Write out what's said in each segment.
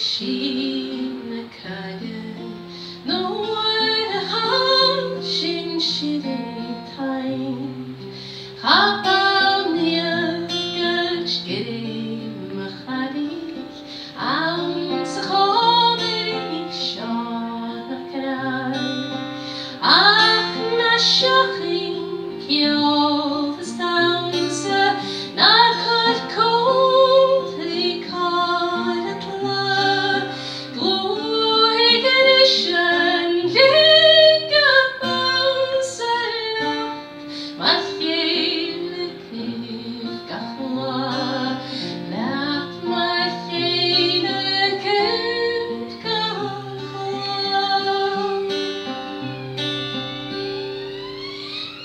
Sheena kagen, no one hanshin shitty time. Habam niat gach giri machadik, am s'chomeri shana kanai. Ach na shochin kiol v'staunsa, nar kod cold li kod atla. Glory gadishan liga bonsalach, mathiel kiv gachla, lat mathiel kiv gachla.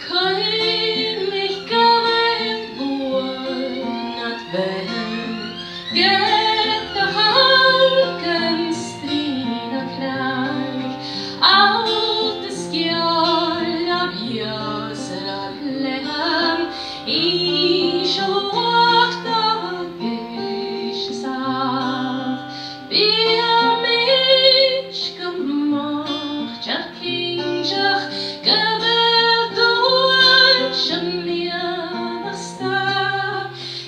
Kein mich gewöhnt not wenn get the Hagen strina klag out the skjol av ljöser av lem I sjåkta gyssav Bia mich gemacht Jarkinjach Gebel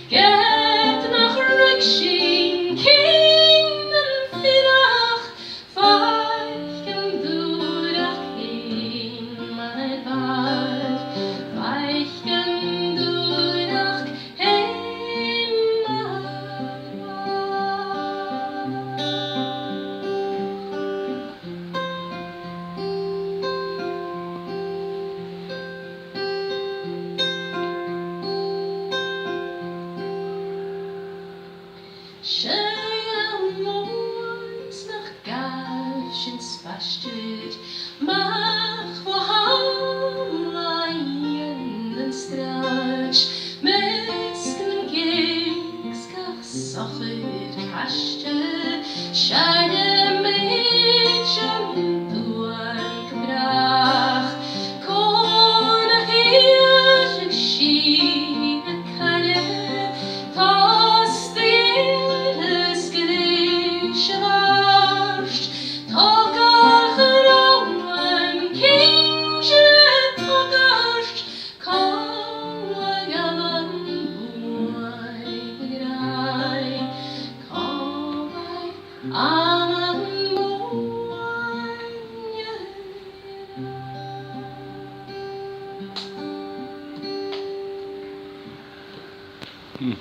Get nach Rückshin, Kindern Firach, Weichen durach in mein Wald, Weichen durach in mein Wald. Shea moons nach galschen spastet, mach vor haien den strach, mesken gigs gach sochit kaste, scheide mich duan gebrach, kona hier schien keine, tost Hmm.